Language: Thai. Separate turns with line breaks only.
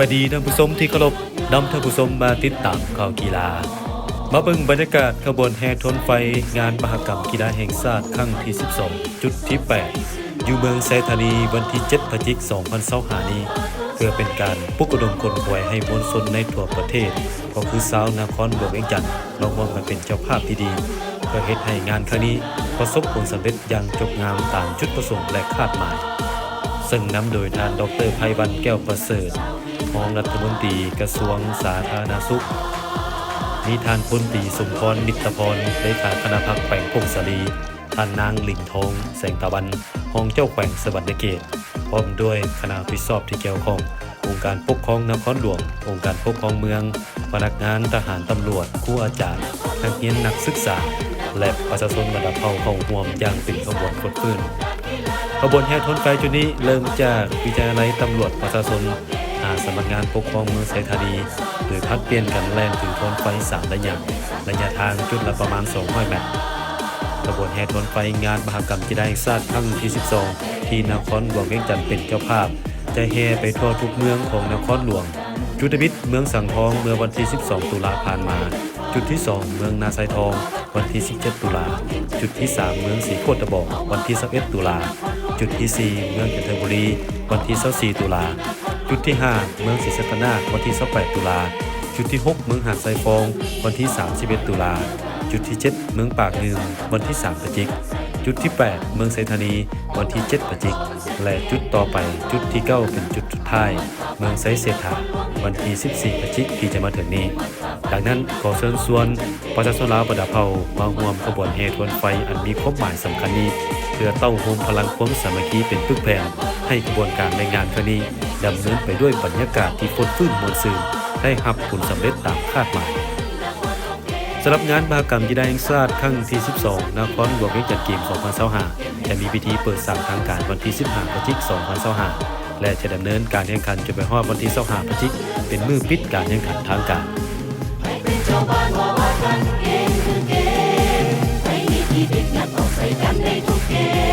ายดีท่านผู้ชมที่เคารพนำท่านผู้ชมมาติดตามข่าวกีฬามาเบิ่งบรรยากาศขบวนแห่ทนไฟงานมหกรรมกีฬาแห่งชาติครั้งที่ 12 จุดที่ 8 อยู่เมืองไซธานีวันที่ 7 พฤศจิกายน 2025 นี้เพื่อเป็นการปลุกระดมคนป่วยให้มวลชนในทั่วประเทศก็คือชาวนครหลวงเวียงจันทน์ลองมองมาเป็นเจ้าภาพที่ดีเพื่อเฮ็ดให้งานครั้งนี้ประสบผลสำเร็จอย่างจบงามตามจุดประสงค์และคาดหมายซึ่งนำโดยท่านดร.ไพวันแก้วประเสริฐรองรัฐมนตรีกระทรวงสาธารณสุขมีท่านพลตรีสมพรนิตพรเลขาคณะพรรคแขวงพงศาลีท่านนางหลิงทองแสงตะวันรองเจ้าแขวงสวรรณเขตพร้อมด้วยคณะผู้สอบที่เกี่ยวข้ององค์การปกครองนครหลวงองค์การปกครองเมืองพนักงานทหารตำรวจครูอาจารย์นักเรียนนักศึกษาและประชาชนระดับเผ่าเข้าร่วมอย่างเป็นขบวนคดฟื้นขบวนแห่ทนไฟจุดนี้เริ่มจากวิทยาลัยตำรวจประชาชนสำนักงานปกครองเมืองไซธานีโดยพัดเปลี่ยนกันแล่นถึงทนไฟ3ระยะทางจุดละประมาณ200เมตรขบวนแห่ทนไฟงานมหกรรมกีฬาแห่งชาติครั้งที่ 12 ที่นครหลวงเวียงจันทน์เป็นเจ้าภาพจะแห่ไปทั่วทุกเมืองของนครหลวงจุดมิตรเมืองสังทองเมื่อวันที่ 12 ตุลาผ่านมาจุดที่ 2 เมืองนาไซทองวันที่ 17 ตุลาจุดที่ 3 เมืองศรีโคตรบอกวันที่ 11 ตุลาจุดที่ 4 เมืองจันทบุรีวันที่ 24 ตุลาจุดที่ 5 เมืองศรีสัตนาควันที่ 28 ตุลาจุดที่ 6 เมืองหาดไซฟองวันที่ 31 ตุลาจุดที่ 7 เมืองปากงืมวันที่ 3 พฤศจิกายนจุดที่ 8 เมืองไซธานีวันที่ 7 พฤศจิกายนและจุดต่อไปจุดที่ 9 เป็นจุดสุดท้ายเมืองไซเซธาวันที่ 14 พฤศจิกายนที่จะมาถึงนี้ดังนั้นขอเชิญชวนประชาชนลาวประดับเผ่ามาร่วมขบวนแห่ทวนไฟอันมีความหมายสำคัญนี้เพื่อเต้าโฮมพลังความสามัคคีเป็นปึกแผ่นให้กระบวนการในงานครั้งนี้ดำเนินไปด้วยบรรยากาศที่ฟดฟื้นมวลซื่นได้รับผลสำเร็จตามคาดหมายสำหรับงานมหกรรมกีฬาแห่งชาติครั้งที่ 12 นครหลวงเวียงจันทน์เกม 2025 จะมีพิธีเปิดสร้างทางการวันที่ 15 พฤศจิกายน 2025 และจะดำเนินการแข่งขันจนไปฮอดวันที่ 25 พฤศจิกายนเป็นมื้อปิดการแข่งขันทางการ
ให้มีที่เด็ดงัดออกใส่กันในทุกเกม